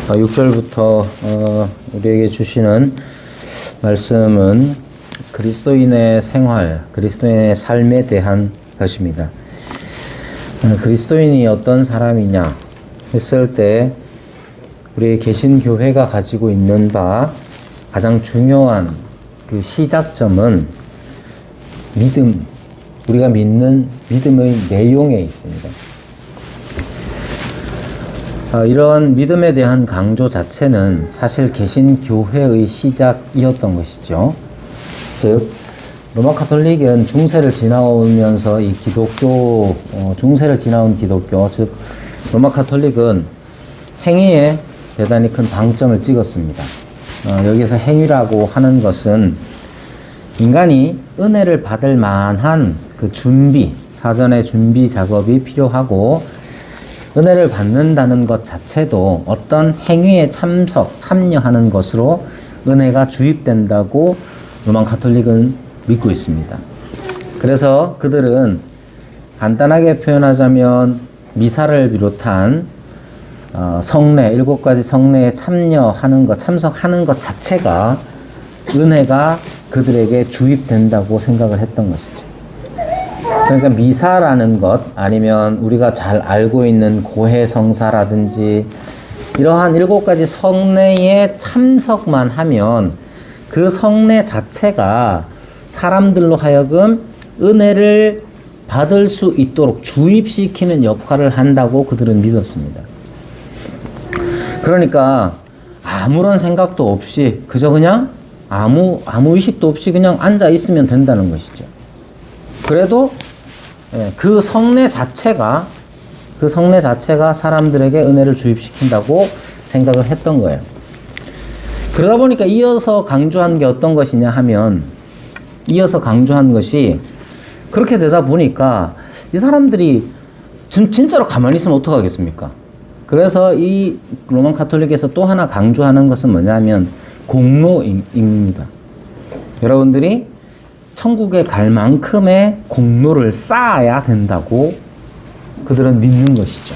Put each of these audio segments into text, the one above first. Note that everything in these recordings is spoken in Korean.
6절부터 우리에게 주시는 말씀은 그리스도인의 생활, 그리스도인의 삶에 대한 것입니다. 그리스도인이 어떤 사람이냐 했을 때 우리 개신교회가 가지고 있는 바 가장 중요한 그 시작점은 믿음, 우리가 믿는 믿음의 내용에 있습니다. 이런 믿음에 대한 강조 자체는 사실 개신교회의 시작이었던 것이죠. 즉 로마 카톨릭은 중세를 지나오면서 이 기독교, 중세를 지나온 기독교, 즉 로마 카톨릭은 행위에 대단히 큰 방점을 찍었습니다. 여기서 행위라고 하는 것은 인간이 은혜를 받을 만한 그 준비, 사전의 준비 작업이 필요하고 은혜를 받는다는 것 자체도 어떤 행위에 참여하는 것으로 은혜가 주입된다고 로마 카톨릭은 믿고 있습니다. 그래서 그들은 간단하게 표현하자면 미사를 비롯한 성례, 7가지 성례에 참여하는 것, 참석하는 것 자체가 은혜가 그들에게 주입된다고 생각을 했던 것이죠. 그러니까 미사라는 것, 아니면 우리가 잘 알고 있는 고해성사라든지 이러한 7가지 성례에 참석만 하면 그 성례 자체가 사람들로 하여금 은혜를 받을 수 있도록 주입시키는 역할을 한다고 그들은 믿었습니다. 그러니까 아무런 생각도 없이 그저 그냥 아무 의식도 없이 그냥 앉아 있으면 된다는 것이죠. 그래도 그 성례 자체가 사람들에게 은혜를 주입시킨다고 생각을 했던 거예요. 그러다 보니까 이어서 강조한 게 어떤 것이냐 하면, 이어서 강조한 것이 그렇게 되다 보니까 이 사람들이 진짜로 가만히 있으면 어떡하겠습니까? 그래서 이 로마 카톨릭에서 또 하나 강조하는 것은 뭐냐면 공로입니다. 여러분들이 천국에 갈 만큼의 공로를 쌓아야 된다고 그들은 믿는 것이죠.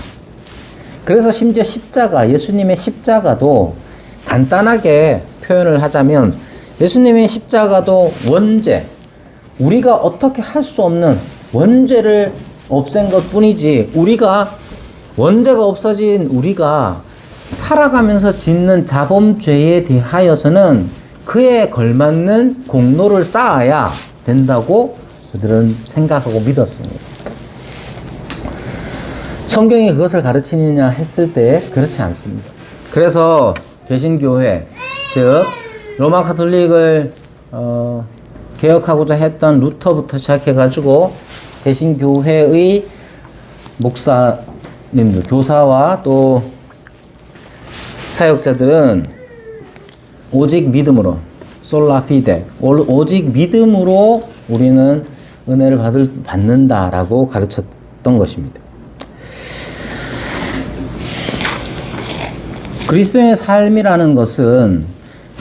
그래서 심지어 십자가, 예수님의 십자가도 간단하게 표현을 하자면 예수님의 십자가도 원죄, 우리가 어떻게 할 수 없는 원죄를 없앤 것 뿐이지, 우리가 원죄가 없어진 우리가 살아가면서 짓는 자범죄에 대하여서는 그에 걸맞는 공로를 쌓아야 된다고 그들은 생각하고 믿었습니다. 성경이 그것을 가르치느냐 했을 때 그렇지 않습니다. 그래서 개신교회, 즉 로마 카톨릭을 개혁하고자 했던 루터부터 시작해가지고 개신교회의 목사님들, 교사와 또 사역자들은 오직 믿음으로, 솔라 피데, 오직 믿음으로 우리는 은혜를 받는다라고 가르쳤던 것입니다. 그리스도의 삶이라는 것은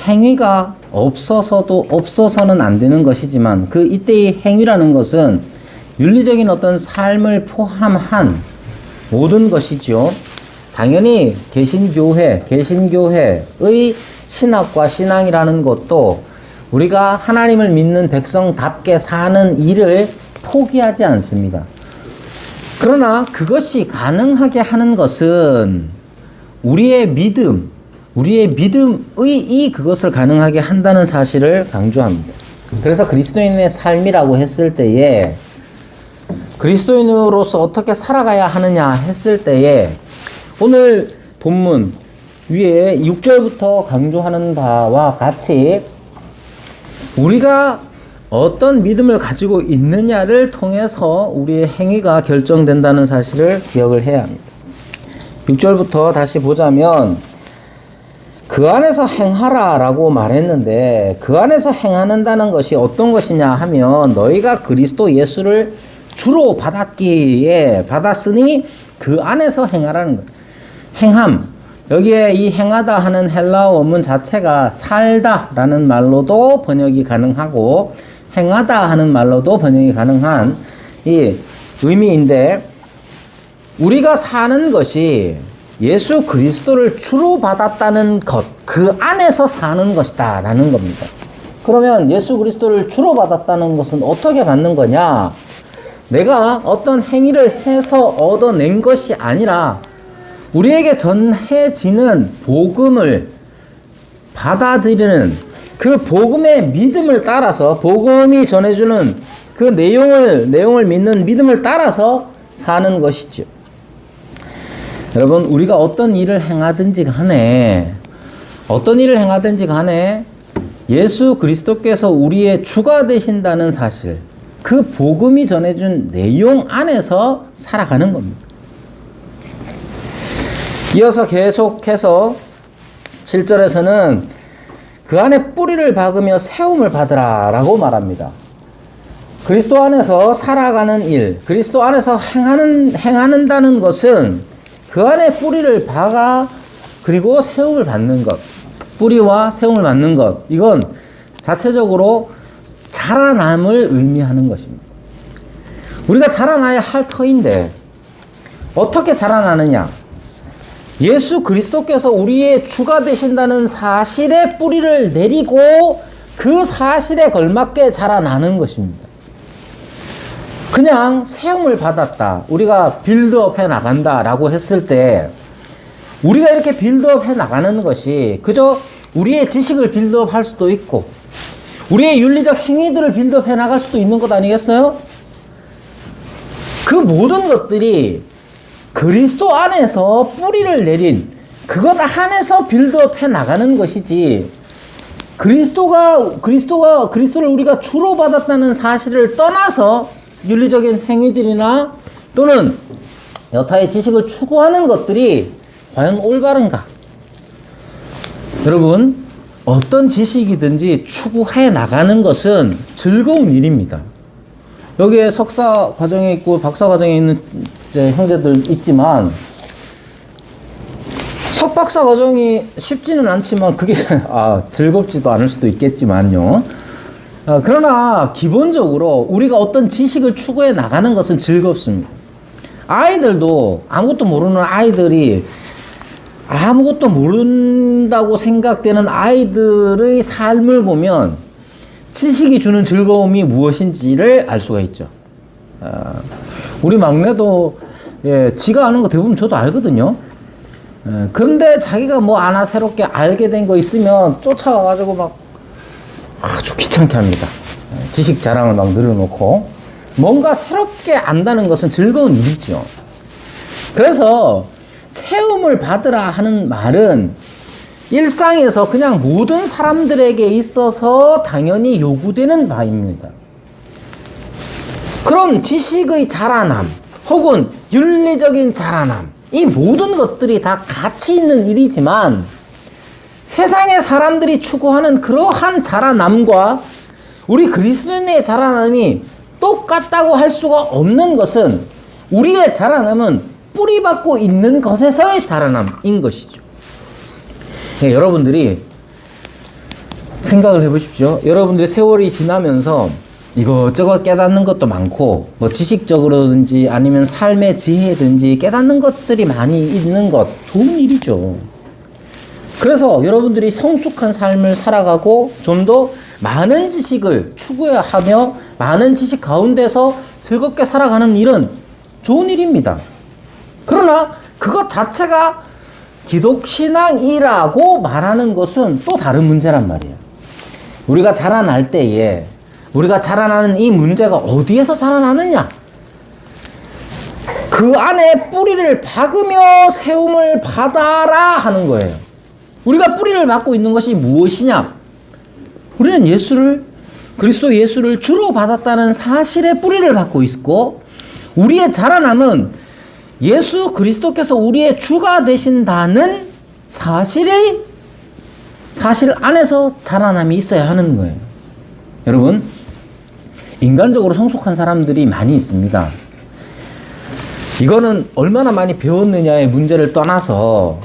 행위가 없어서는 안 되는 것이지만 이때의 행위라는 것은 윤리적인 어떤 삶을 포함한 모든 것이죠. 당연히 개신교회의 신학과 신앙이라는 것도 우리가 하나님을 믿는 백성답게 사는 일을 포기하지 않습니다. 그러나 그것이 가능하게 하는 것은 우리의 믿음의 그것을 가능하게 한다는 사실을 강조합니다. 그래서 그리스도인의 삶이라고 했을 때에 그리스도인으로서 어떻게 살아가야 하느냐 했을 때에 오늘 본문 위에 6절부터 강조하는 바와 같이 우리가 어떤 믿음을 가지고 있느냐를 통해서 우리의 행위가 결정된다는 사실을 기억을 해야 합니다. 6절부터 다시 보자면 그 안에서 행하라 라고 말했는데 그 안에서 행하는다는 것이 어떤 것이냐 하면 너희가 그리스도 예수를 주로 받았으니 그 안에서 행하라는 거예요. 행함, 여기에 이 행하다 하는 헬라어 원문 자체가 살다 라는 말로도 번역이 가능하고 행하다 하는 말로도 번역이 가능한 이 의미인데 우리가 사는 것이 예수 그리스도를 주로 받았다는 것, 그 안에서 사는 것이다 라는 겁니다. 그러면 예수 그리스도를 주로 받았다는 것은 어떻게 받는 거냐? 내가 어떤 행위를 해서 얻어낸 것이 아니라 우리에게 전해지는 복음을 받아들이는 그 복음의 믿음을 따라서, 복음이 전해주는 그 내용을 믿는 믿음을 따라서 사는 것이죠. 여러분, 우리가 어떤 일을 행하든지 간에 예수 그리스도께서 우리의 주가 되신다는 사실, 그 복음이 전해준 내용 안에서 살아가는 겁니다. 이어서 계속해서 7절에서는 그 안에 뿌리를 박으며 세움을 받으라 라고 말합니다. 그리스도 안에서 살아가는 일, 그리스도 안에서 행하는다는 것은 그 안에 뿌리를 박아 그리고 세움을 받는 것, 뿌리와 세움을 받는 것, 이건 자체적으로 자라남을 의미하는 것입니다. 우리가 자라나야 할 터인데 어떻게 자라나느냐? 예수 그리스도께서 우리의 주가 되신다는 사실에 뿌리를 내리고 그 사실에 걸맞게 자라나는 것입니다. 그냥 세움을 받았다, 우리가 빌드업 해 나간다 라고 했을 때 우리가 이렇게 빌드업 해 나가는 것이 그저 우리의 지식을 빌드업 할 수도 있고 우리의 윤리적 행위들을 빌드업 해 나갈 수도 있는 것 아니겠어요? 그 모든 것들이 그리스도 안에서 뿌리를 내린 그것 안에서 빌드업 해 나가는 것이지, 그리스도를 우리가 주로 받았다는 사실을 떠나서 윤리적인 행위들이나 또는 여타의 지식을 추구하는 것들이 과연 올바른가? 여러분, 어떤 지식이든지 추구해 나가는 것은 즐거운 일입니다. 여기에 석사 과정에 있고 박사 과정에 있는 형제들 있지만 석박사 과정이 쉽지는 않지만 그게 즐겁지도 않을 수도 있겠지만요. 그러나 기본적으로 우리가 어떤 지식을 추구해 나가는 것은 즐겁습니다. 아이들도, 아무것도 모르는 아이들이, 아무것도 모른다고 생각되는 아이들의 삶을 보면 지식이 주는 즐거움이 무엇인지를 알 수가 있죠. 우리 막내도 지가 아는 거 대부분 저도 알거든요. 그런데 자기가 뭐 하나 새롭게 알게 된 거 있으면 쫓아와가지고 막 아주 귀찮게 합니다. 지식 자랑을 막 늘어놓고. 뭔가 새롭게 안다는 것은 즐거운 일이죠. 그래서 세움을 받으라 하는 말은 일상에서 그냥 모든 사람들에게 있어서 당연히 요구되는 바입니다. 그런 지식의 자라남 혹은 윤리적인 자라남, 이 모든 것들이 다 가치 있는 일이지만 세상의 사람들이 추구하는 그러한 자라남과 우리 그리스도인의 자라남이 똑같다고 할 수가 없는 것은 우리의 자라남은 뿌리박고 있는 것에서의 자라남인 것이죠. 여러분들이 생각을 해보십시오. 여러분들이 세월이 지나면서 이것저것 깨닫는 것도 많고 뭐 지식적으로든지 아니면 삶의 지혜든지 깨닫는 것들이 많이 있는 것, 좋은 일이죠. 그래서 여러분들이 성숙한 삶을 살아가고 좀 더 많은 지식을 추구하며 많은 지식 가운데서 즐겁게 살아가는 일은 좋은 일입니다. 그러나 그것 자체가 기독신앙이라고 말하는 것은 또 다른 문제란 말이에요. 우리가 자라날 때에 우리가 자라나는 이 문제가 어디에서 자라나느냐? 그 안에 뿌리를 박으며 세움을 받아라 하는 거예요. 우리가 뿌리를 박고 있는 것이 무엇이냐? 우리는 그리스도 예수를 주로 받았다는 사실에 뿌리를 박고 있고, 우리의 자라남은 예수 그리스도께서 우리의 주가 되신다는 사실 안에서 자라남이 있어야 하는 거예요. 여러분, 인간적으로 성숙한 사람들이 많이 있습니다. 이거는 얼마나 많이 배웠느냐의 문제를 떠나서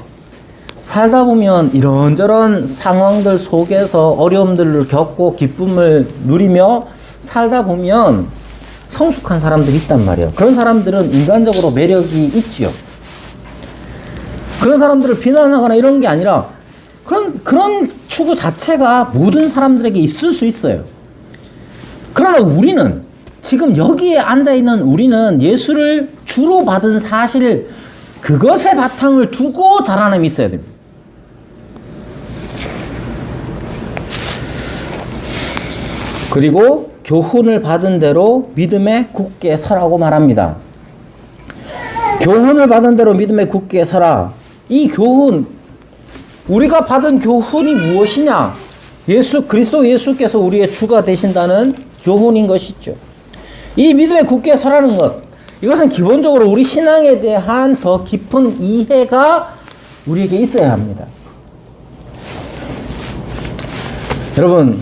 살다 보면 이런저런 상황들 속에서 어려움들을 겪고 기쁨을 누리며 살다 보면 성숙한 사람들이 있단 말이에요. 그런 사람들은 인간적으로 매력이 있지요. 그런 사람들을 비난하거나 이런 게 아니라 그런 추구 자체가 모든 사람들에게 있을 수 있어요. 그러나 우리는 지금 여기에 앉아있는 우리는 예수를 주로 받은 사실 그것에 바탕을 두고 자라남이 있어야 됩니다. 그리고 교훈을 받은 대로 믿음에 굳게 서라고 말합니다. 교훈을 받은 대로 믿음에 굳게 서라. 이 교훈, 우리가 받은 교훈이 무엇이냐? 그리스도 예수께서 우리의 주가 되신다는 교훈인 것이죠. 이 믿음에 굳게 서라는 것, 이것은 기본적으로 우리 신앙에 대한 더 깊은 이해가 우리에게 있어야 합니다. 여러분,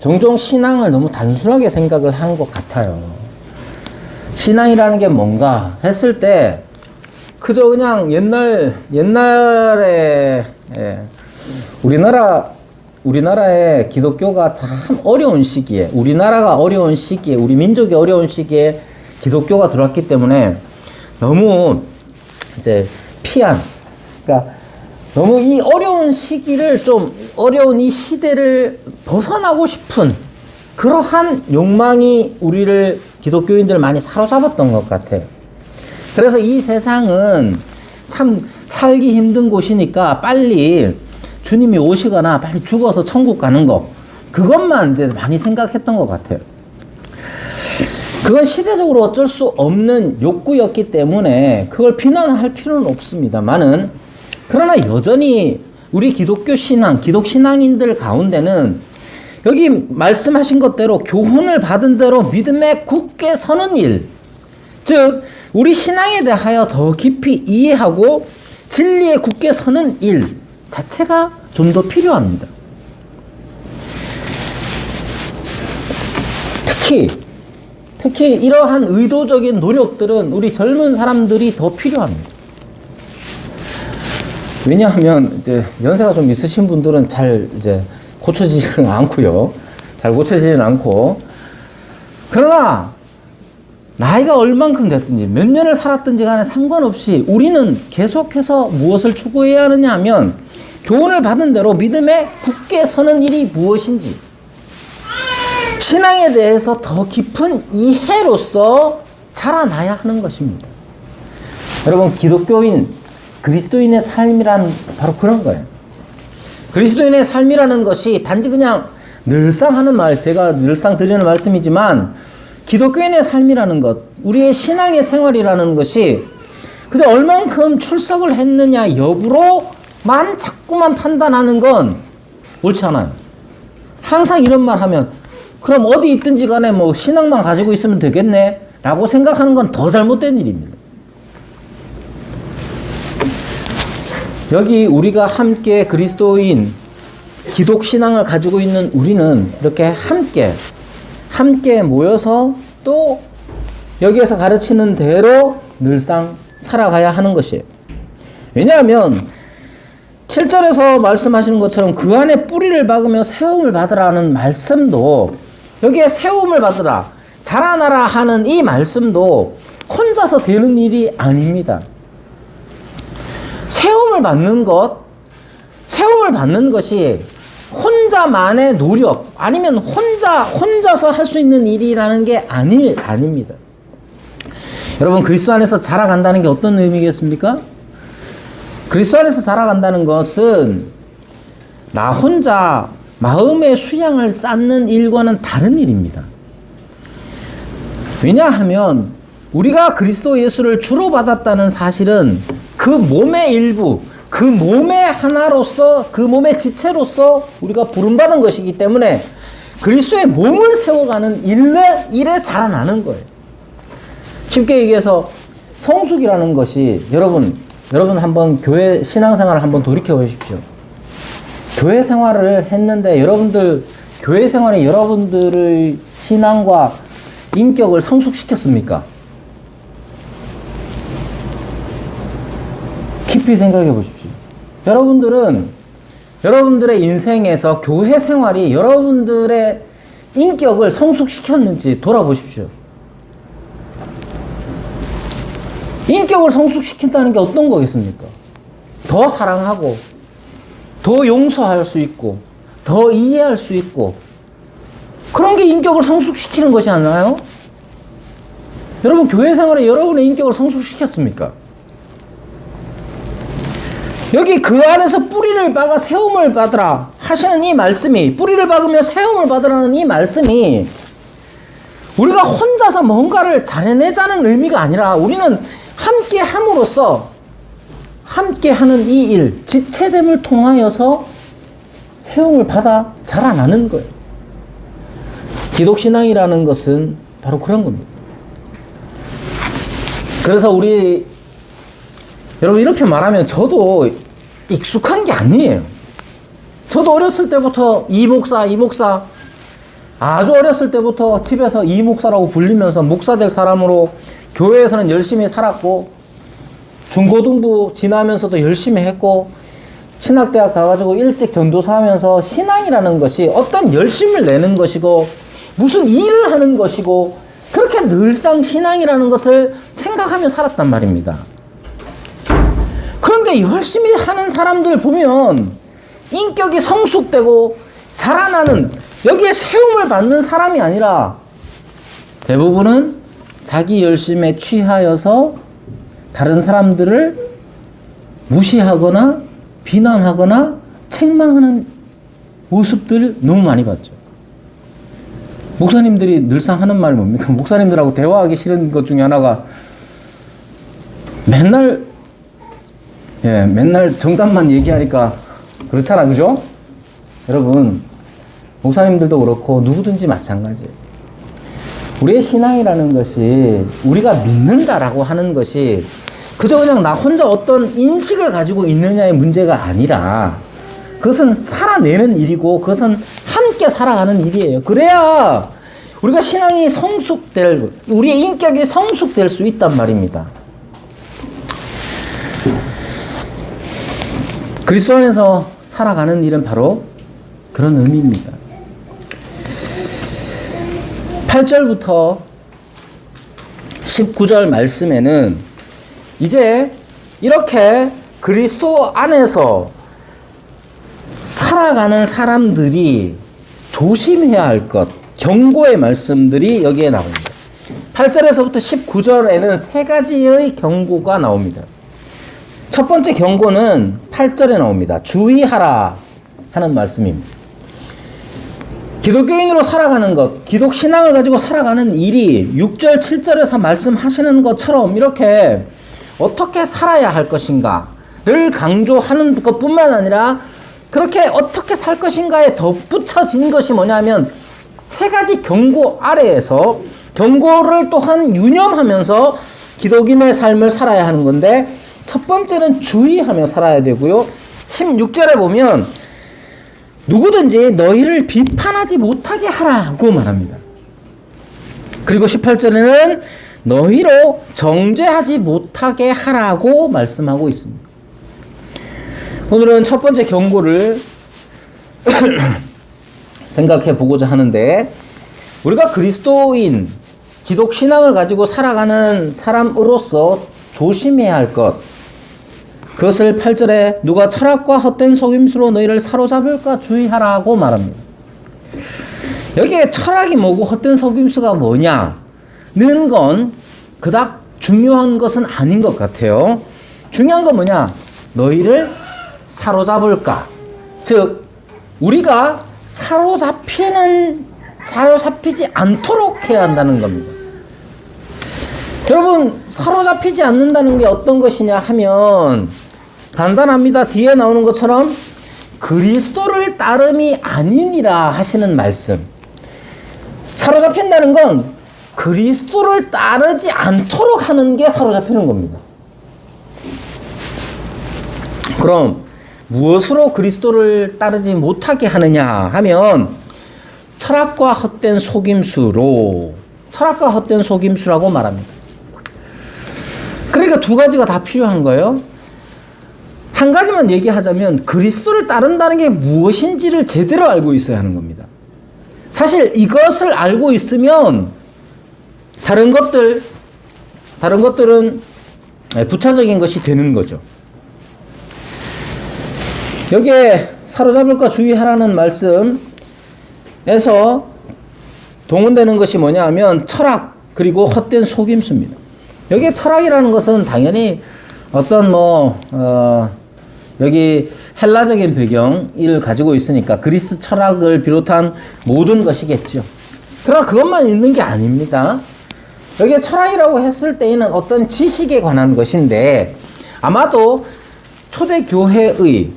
종종 신앙을 너무 단순하게 생각을 한 것 같아요. 신앙이라는 게 뭔가 했을 때 그저 그냥 옛날에 우리나라의 기독교가 참 어려운 시기에, 우리나라가 어려운 시기에, 우리 민족이 어려운 시기에 기독교가 들어왔기 때문에 너무 이제 그러니까 너무 이 어려운 시기를 어려운 이 시대를 벗어나고 싶은 그러한 욕망이 우리를 기독교인들을 많이 사로잡았던 것 같아요. 그래서 이 세상은 참 살기 힘든 곳이니까 빨리 주님이 오시거나 빨리 죽어서 천국 가는 거, 그것만 이제 많이 생각했던 것 같아요. 그건 시대적으로 어쩔 수 없는 욕구였기 때문에 그걸 비난할 필요는 없습니다만은, 그러나 여전히 우리 기독교 신앙, 기독 신앙인들 가운데는 여기 말씀하신 것대로 교훈을 받은 대로 믿음에 굳게 서는 일, 즉 우리 신앙에 대하여 더 깊이 이해하고 진리에 굳게 서는 일 자체가 좀 더 필요합니다. 특히 이러한 의도적인 노력들은 우리 젊은 사람들이 더 필요합니다. 왜냐하면 이제 연세가 좀 있으신 분들은 잘 이제 고쳐지지는 않고요. 잘 고쳐지지는 않고, 그러나 나이가 얼만큼 됐든지 몇 년을 살았든지 간에 상관없이 우리는 계속해서 무엇을 추구해야 하느냐 하면 교훈을 받은 대로 믿음에 굳게 서는 일이 무엇인지, 신앙에 대해서 더 깊은 이해로서 자라나야 하는 것입니다. 여러분, 그리스도인의 삶이란 바로 그런 거예요. 그리스도인의 삶이라는 것이 단지 그냥 늘상 하는 말, 제가 늘상 드리는 말씀이지만, 기독교인의 삶이라는 것, 우리의 신앙의 생활이라는 것이 그저 얼만큼 출석을 했느냐 여부로만 자꾸만 판단하는 건 옳지 않아요. 항상 이런 말 하면, 그럼 어디 있든지 간에 뭐 신앙만 가지고 있으면 되겠네 라고 생각하는 건 더 잘못된 일입니다. 여기 우리가 함께 그리스도인, 기독 신앙을 가지고 있는 우리는 이렇게 함께 모여서 또 여기에서 가르치는 대로 늘상 살아가야 하는 것이에요. 왜냐하면 7절에서 말씀하시는 것처럼 그 안에 뿌리를 박으며 세움을 받으라는 말씀도, 여기에 세움을 받으라, 자라나라 하는 이 말씀도 혼자서 되는 일이 아닙니다. 세움을 받는 것이 혼자만의 노력, 아니면 혼자서 할 수 있는 일이라는 게 아닙니다. 여러분, 그리스도 안에서 자라간다는 게 어떤 의미겠습니까? 그리스도 안에서 자라간다는 것은 나 혼자 마음의 수양을 쌓는 일과는 다른 일입니다. 왜냐하면 우리가 그리스도 예수를 주로 받았다는 사실은 그 몸의 일부, 그 몸의 하나로서, 그 몸의 지체로서 우리가 부름받은 것이기 때문에 그리스도의 몸을 세워가는 일에 자라나는 거예요. 쉽게 얘기해서 성숙이라는 것이, 여러분 한번 교회 신앙생활을 한번 돌이켜 보십시오. 교회 생활을 했는데 교회 생활이 여러분들의 신앙과 인격을 성숙시켰습니까? 깊이 생각해 보십시오. 여러분들의 인생에서 교회 생활이 여러분들의 인격을 성숙시켰는지 돌아보십시오. 인격을 성숙시킨다는 게 어떤 거겠습니까? 더 사랑하고, 더 용서할 수 있고, 더 이해할 수 있고, 그런 게 인격을 성숙시키는 것이 아니나요? 여러분, 교회 생활에 여러분의 인격을 성숙시켰습니까? 여기 그 안에서 뿌리를 박아 세움을 받으라 하시는 이 말씀이, 뿌리를 박으며 세움을 받으라는 이 말씀이 우리가 혼자서 뭔가를 잘해내자는 의미가 아니라 우리는 함께 함으로써 함께 하는 이 일, 지체됨을 통하여서 세움을 받아 자라나는 거예요. 기독신앙이라는 것은 바로 그런 겁니다. 그래서 우리 여러분 이렇게 말하면 저도 익숙한 게 아니에요. 저도 어렸을 때부터 이 목사 아주 어렸을 때부터 집에서 이 목사라고 불리면서 목사 될 사람으로 교회에서는 열심히 살았고, 중고등부 지나면서도 열심히 했고, 신학대학 가가지고 일찍 전도사 하면서 신앙이라는 것이 어떤 열심을 내는 것이고 무슨 일을 하는 것이고 그렇게 늘상 신앙이라는 것을 생각하며 살았단 말입니다. 그런데 열심히 하는 사람들 보면 인격이 성숙되고 자라나는, 여기에 세움을 받는 사람이 아니라 대부분은 자기 열심에 취하여서 다른 사람들을 무시하거나 비난하거나 책망하는 모습들 너무 많이 봤죠. 목사님들이 늘상 하는 말이 뭡니까? 목사님들하고 대화하기 싫은 것 중에 하나가 맨날 정답만 얘기하니까 그렇잖아, 그죠? 여러분, 목사님들도 그렇고 누구든지 마찬가지예요. 우리의 신앙이라는 것이, 우리가 믿는다라고 하는 것이 그저 그냥 나 혼자 어떤 인식을 가지고 있느냐의 문제가 아니라 그것은 살아내는 일이고 그것은 함께 살아가는 일이에요. 그래야 우리가 신앙이 우리의 인격이 성숙될 수 있단 말입니다. 그리스도 안에서 살아가는 일은 바로 그런 의미입니다. 8절부터 19절 말씀에는 이제 이렇게 그리스도 안에서 살아가는 사람들이 조심해야 할 것, 경고의 말씀들이 여기에 나옵니다. 8절에서부터 19절에는 세 가지의 경고가 나옵니다. 첫 번째 경고는 8절에 나옵니다. 주의하라 하는 말씀입니다. 기독교인으로 살아가는 것, 기독신앙을 가지고 살아가는 일이 6절, 7절에서 말씀하시는 것처럼 이렇게 어떻게 살아야 할 것인가를 강조하는 것뿐만 아니라 그렇게 어떻게 살 것인가에 덧붙여진 것이 뭐냐면 세 가지 경고 아래에서 경고를 또한 유념하면서 기독인의 삶을 살아야 하는 건데, 첫 번째는 주의하며 살아야 되고요. 16절에 보면 누구든지 너희를 비판하지 못하게 하라고 말합니다. 그리고 18절에는 너희로 정죄하지 못하게 하라고 말씀하고 있습니다. 오늘은 첫 번째 경고를 생각해 보고자 하는데, 우리가 그리스도인, 기독신앙을 가지고 살아가는 사람으로서 조심해야 할 것, 그것을 8절에 누가 철학과 헛된 속임수로 너희를 사로잡을까 주의하라고 말합니다. 여기에 철학이 뭐고 헛된 속임수가 뭐냐는 건 그닥 중요한 것은 아닌 것 같아요. 중요한 건 뭐냐? 너희를 사로잡을까? 즉, 우리가 사로잡히지 않도록 해야 한다는 겁니다. 여러분, 사로잡히지 않는다는 게 어떤 것이냐 하면 간단합니다. 뒤에 나오는 것처럼 그리스도를 따름이 아니니라 하시는 말씀. 사로잡힌다는 건 그리스도를 따르지 않도록 하는 게 사로잡히는 겁니다. 그럼 무엇으로 그리스도를 따르지 못하게 하느냐 하면 철학과 헛된 속임수라고 말합니다. 그러니까 두 가지가 다 필요한 거예요. 한 가지만 얘기하자면 그리스도를 따른다는 게 무엇인지를 제대로 알고 있어야 하는 겁니다. 사실 이것을 알고 있으면 다른 것들은 부차적인 것이 되는 거죠. 여기에 사로잡을까 주의하라는 말씀에서 동원되는 것이 뭐냐 하면 철학 그리고 헛된 속임수입니다. 여기에 철학이라는 것은 당연히 어떤 여기 헬라적인 배경을 가지고 있으니까 그리스 철학을 비롯한 모든 것이겠죠. 그러나 그것만 있는 게 아닙니다. 여기에 철학이라고 했을 때에는 어떤 지식에 관한 것인데 아마도 초대교회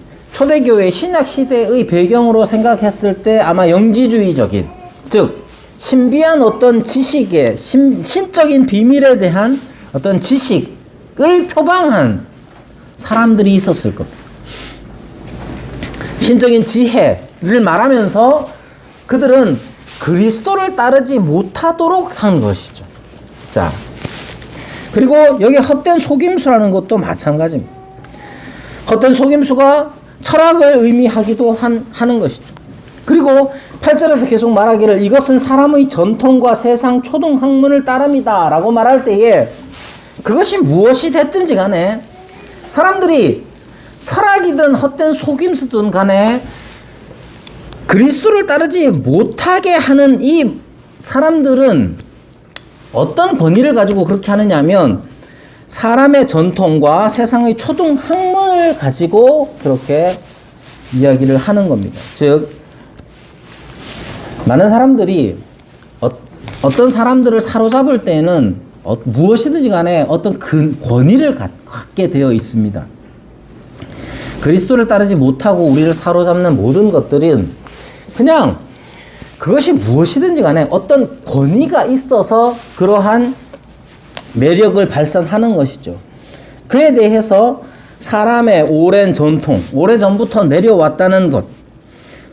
신약시대의 배경으로 생각했을 때 아마 영지주의적인, 즉 신비한 어떤 지식의 신적인 비밀에 대한 어떤 지식을 표방한 사람들이 있었을 겁니다. 신적인 지혜를 말하면서 그들은 그리스도를 따르지 못하도록 한 것이죠. 자, 그리고 여기 헛된 속임수라는 것도 마찬가지입니다. 헛된 속임수가 철학을 의미하기도 하는 것이죠. 그리고 8절에서 계속 말하기를 이것은 사람의 전통과 세상 초등학문을 따릅니다 라고 말할 때에 그것이 무엇이 됐든지 간에 사람들이 철학이든 헛된 속임수든 간에 그리스도를 따르지 못하게 하는 이 사람들은 어떤 권위를 가지고 그렇게 하느냐 하면 사람의 전통과 세상의 초등학문을 가지고 그렇게 이야기를 하는 겁니다. 즉 많은 사람들이 어떤 사람들을 사로잡을 때에는 무엇이든지 간에 어떤 권위를 갖게 되어 있습니다. 그리스도를 따르지 못하고 우리를 사로잡는 모든 것들은 그냥 그것이 무엇이든지 간에 어떤 권위가 있어서 그러한 매력을 발산하는 것이죠. 그에 대해서 사람의 오랜 전통, 오래전부터 내려왔다는 것,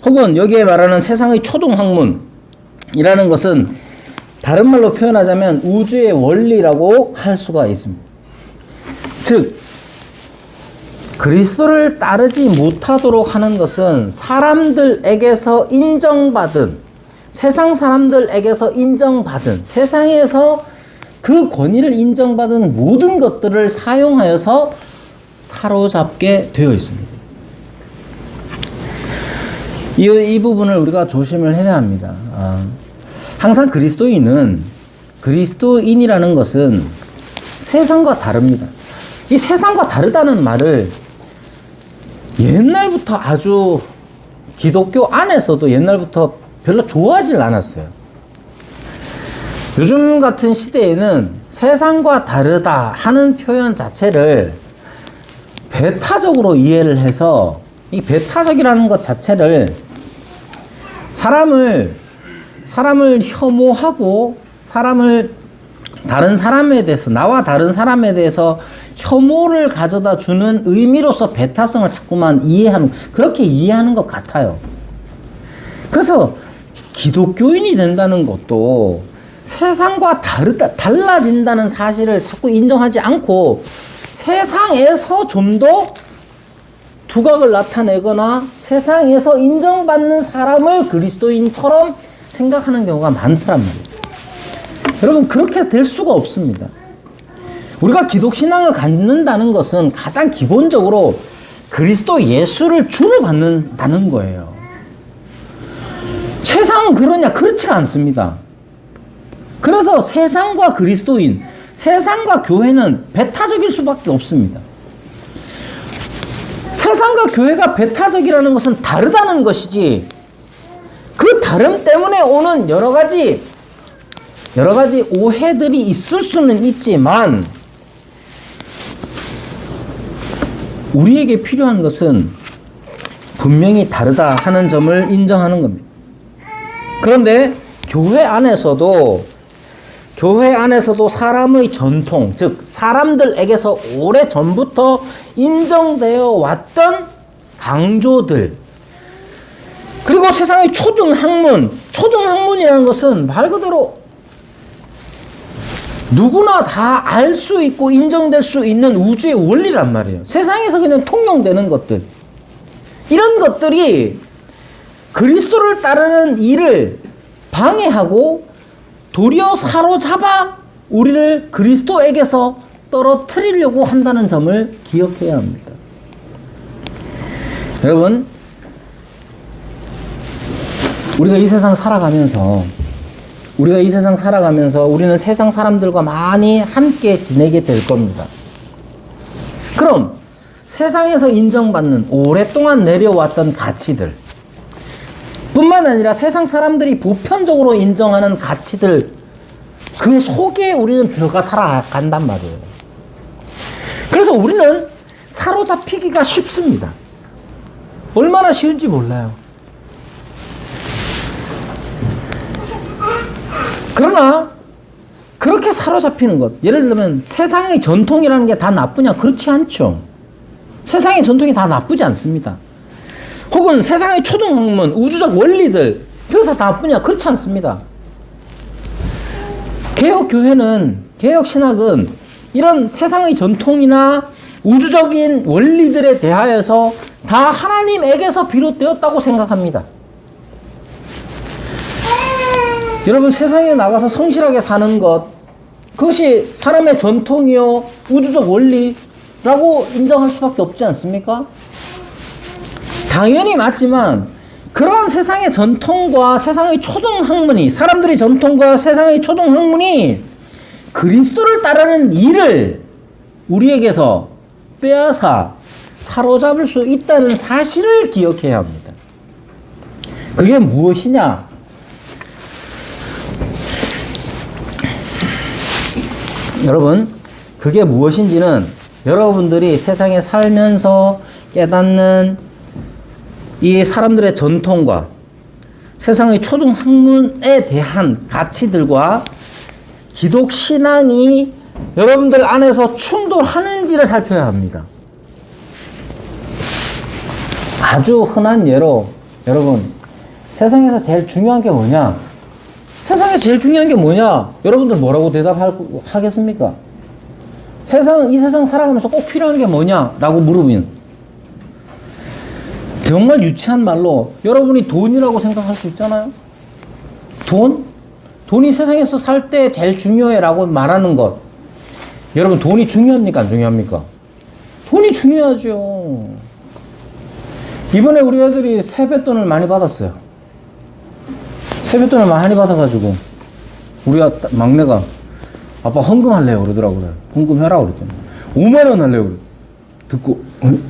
혹은 여기에 말하는 세상의 초등학문이라는 것은 다른 말로 표현하자면 우주의 원리라고 할 수가 있습니다. 즉 그리스도를 따르지 못하도록 하는 것은 사람들에게서 인정받은, 세상 사람들에게서 인정받은, 세상에서 그 권위를 인정받은 모든 것들을 사용하여서 사로잡게 되어 있습니다. 이 부분을 우리가 조심을 해야 합니다. 항상 그리스도인이라는 것은 세상과 다릅니다. 이 세상과 다르다는 말을 옛날부터 아주 기독교 안에서도 옛날부터 별로 좋아하질 않았어요. 요즘 같은 시대에는 세상과 다르다 하는 표현 자체를 배타적으로 이해를 해서 이 배타적이라는 것 자체를 사람을 혐오하고 다른 사람에 대해서, 나와 다른 사람에 대해서 혐오를 가져다 주는 의미로서 배타성을 자꾸만 그렇게 이해하는 것 같아요. 그래서 기독교인이 된다는 것도 세상과 달라진다는 사실을 자꾸 인정하지 않고 세상에서 좀 더 두각을 나타내거나 세상에서 인정받는 사람을 그리스도인처럼 생각하는 경우가 많더란 말이에요. 여러분, 그렇게 될 수가 없습니다. 우리가 기독신앙을 갖는다는 것은 가장 기본적으로 그리스도 예수를 주를 받는다는 거예요. 세상은 그러냐? 그렇지가 않습니다. 그래서 세상과 그리스도인, 세상과 교회는 배타적일 수밖에 없습니다. 세상과 교회가 배타적이라는 것은 다르다는 것이지, 그 다름 때문에 오는 여러 가지 오해들이 있을 수는 있지만 우리에게 필요한 것은 분명히 다르다 하는 점을 인정하는 겁니다. 그런데 교회 안에서도 사람의 전통, 즉 사람들에게서 오래전부터 인정되어 왔던 강조들, 그리고 세상의 초등학문이라는 것은 말 그대로 누구나 다 알 수 있고 인정될 수 있는 우주의 원리란 말이에요. 세상에서 그냥 통용되는 것들, 이런 것들이 그리스도를 따르는 일을 방해하고 도리어 사로잡아 우리를 그리스도에게서 떨어뜨리려고 한다는 점을 기억해야 합니다. 여러분, 우리가 이 세상 살아가면서 우리는 세상 사람들과 많이 함께 지내게 될 겁니다. 그럼 세상에서 인정받는 오랫동안 내려왔던 가치들 뿐만 아니라 세상 사람들이 보편적으로 인정하는 가치들, 그 속에 우리는 들어가 살아간단 말이에요. 그래서 우리는 사로잡히기가 쉽습니다. 얼마나 쉬운지 몰라요. 그러나 그렇게 사로잡히는 것, 예를 들면 세상의 전통이라는 게 다 나쁘냐? 그렇지 않죠. 세상의 전통이 다 나쁘지 않습니다. 혹은 세상의 초등학문, 우주적 원리들, 그거 다 나쁘냐? 그렇지 않습니다. 개혁교회는, 개혁신학은 이런 세상의 전통이나 우주적인 원리들에 대하여서 다 하나님에게서 비롯되었다고 생각합니다. 여러분, 세상에 나가서 성실하게 사는 것, 그것이 사람의 전통이요 우주적 원리라고 인정할 수밖에 없지 않습니까? 당연히 맞지만 그러한 세상의 전통과 세상의 초등학문이, 사람들의 전통과 세상의 초등학문이 그리스도를 따르는 일을 우리에게서 빼앗아 사로잡을 수 있다는 사실을 기억해야 합니다. 그게 무엇이냐? 여러분, 그게 무엇인지는 여러분들이 세상에 살면서 깨닫는 이 사람들의 전통과 세상의 초등학문에 대한 가치들과 기독 신앙이 여러분들 안에서 충돌하는지를 살펴야 합니다. 아주 흔한 예로, 여러분, 세상에서 제일 중요한 게 뭐냐? 세상에서 제일 중요한 게 뭐냐? 여러분들 뭐라고 대답하겠습니까? 이 세상 살아가면서 꼭 필요한 게 뭐냐? 라고 물으면 정말 유치한 말로 여러분이 돈이라고 생각할 수 있잖아요. 돈이 세상에서 살 때 제일 중요해 라고 말하는 것. 여러분, 돈이 중요합니까? 안 중요합니까? 돈이 중요하죠. 이번에 우리 애들이 세뱃돈을 많이 받았어요. 세뱃돈을 많이 받아가지고 우리 막내가 아빠 헌금할래요 그러더라고요. 헌금해라 그랬더니 5만 원 할래요 그래. 듣고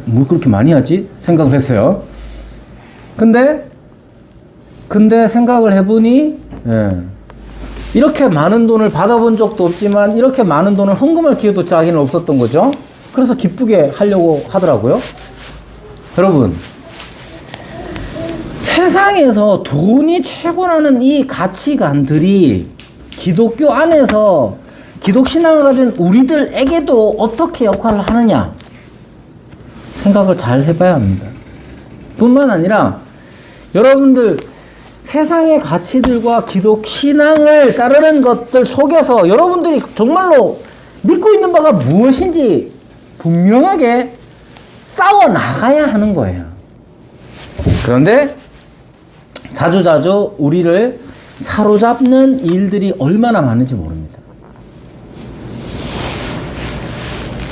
뭘 그렇게 많이 하지? 생각을 했어요. 근데 생각을 해보니 이렇게 많은 돈을 받아본 적도 없지만 이렇게 많은 돈을 헌금할 기회도 자기는 없었던 거죠. 그래서 기쁘게 하려고 하더라고요. 여러분, 세상에서 돈이 최고라는 이 가치관들이 기독교 안에서 기독신앙을 가진 우리들에게도 어떻게 역할을 하느냐 생각을 잘 해봐야 합니다. 뿐만 아니라 여러분들 세상의 가치들과 기독신앙을 따르는 것들 속에서 여러분들이 정말로 믿고 있는 바가 무엇인지 분명하게 싸워 나가야 하는 거예요. 그런데 자주자주 우리를 사로잡는 일들이 얼마나 많은지 모릅니다.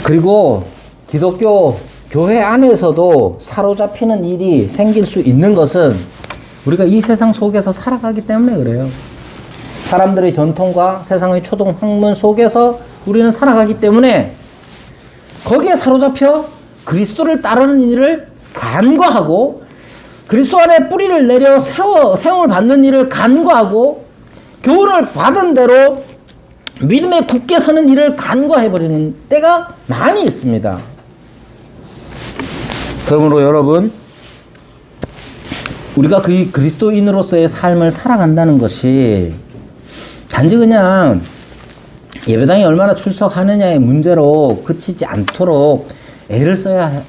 그리고 기독교 교회 안에서도 사로잡히는 일이 생길 수 있는 것은 우리가 이 세상 속에서 살아가기 때문에 그래요. 사람들의 전통과 세상의 초등학문 속에서 우리는 살아가기 때문에 거기에 사로잡혀 그리스도를 따르는 일을 간과하고 그리스도 안에 뿌리를 내려 세움을 받는 일을 간과하고 교훈을 받은 대로 믿음에 굳게 서는 일을 간과해버리는 때가 많이 있습니다. 그러므로 여러분, 우리가 그 그리스도인으로서의 삶을 살아간다는 것이 단지 그냥 예배당에 얼마나 출석하느냐의 문제로 그치지 않도록 애를 써야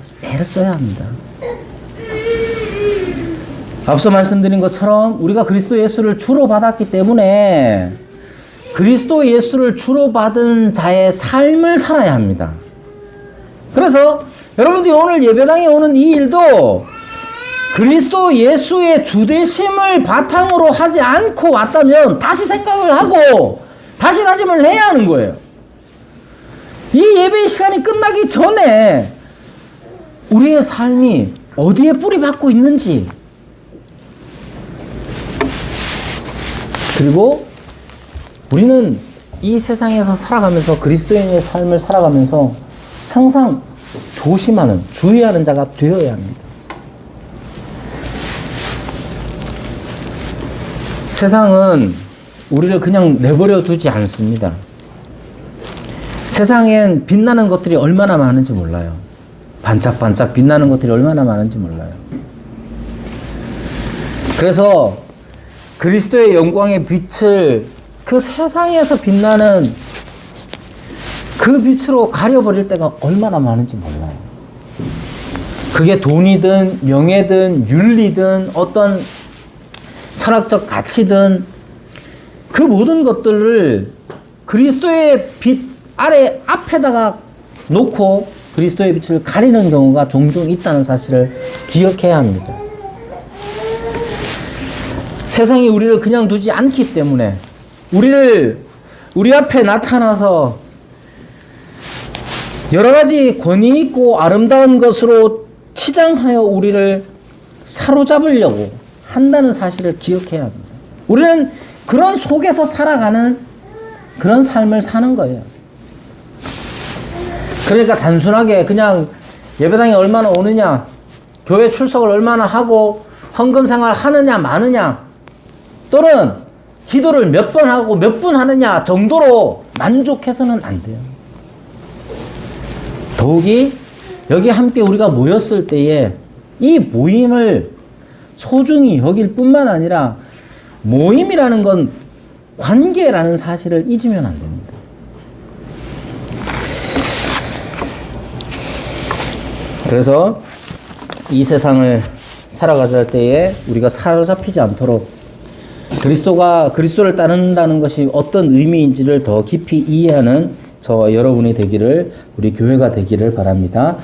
합니다. 앞서 말씀드린 것처럼 우리가 그리스도 예수를 주로 받았기 때문에 그리스도 예수를 주로 받은 자의 삶을 살아야 합니다. 그래서 여러분들이 오늘 예배당에 오는 이 일도 그리스도 예수의 주되심을 바탕으로 하지 않고 왔다면 다시 생각을 하고 다시 다짐을 해야 하는 거예요. 이 예배의 시간이 끝나기 전에 우리의 삶이 어디에 뿌리 박고 있는지, 그리고 우리는 이 세상에서 살아가면서 그리스도인의 삶을 살아가면서 항상 조심하는, 주의하는 자가 되어야 합니다. 세상은 우리를 그냥 내버려 두지 않습니다. 세상엔 빛나는 것들이 얼마나 많은지 몰라요. 반짝반짝 빛나는 것들이 얼마나 많은지 몰라요. 그래서 그리스도의 영광의 빛을 그 세상에서 빛나는 그 빛으로 가려버릴 때가 얼마나 많은지 몰라요. 그게 돈이든 명예든 윤리든 어떤 철학적 가치든 그 모든 것들을 그리스도의 빛 아래 앞에다가 놓고 그리스도의 빛을 가리는 경우가 종종 있다는 사실을 기억해야 합니다. 세상이 우리를 그냥 두지 않기 때문에 우리 앞에 나타나서 여러 가지 권위 있고 아름다운 것으로 치장하여 우리를 사로잡으려고 한다는 사실을 기억해야 합니다. 우리는 그런 속에서 살아가는 그런 삶을 사는 거예요. 그러니까 단순하게 그냥 예배당에 얼마나 오느냐, 교회 출석을 얼마나 하고 헌금 생활 하느냐 마느냐, 또는 기도를 몇 번 하고 몇 분 하느냐 정도로 만족해서는 안 돼요. 더욱이 여기 함께 우리가 모였을 때에 이 모임을 소중히 여길 뿐만 아니라 모임이라는 건 관계라는 사실을 잊으면 안 됩니다. 그래서 이 세상을 살아가자 때에 우리가 사로잡히지 않도록 그리스도를 따른다는 것이 어떤 의미인지를 더 깊이 이해하는 저와 여러분이 되기를, 우리 교회가 되기를 바랍니다.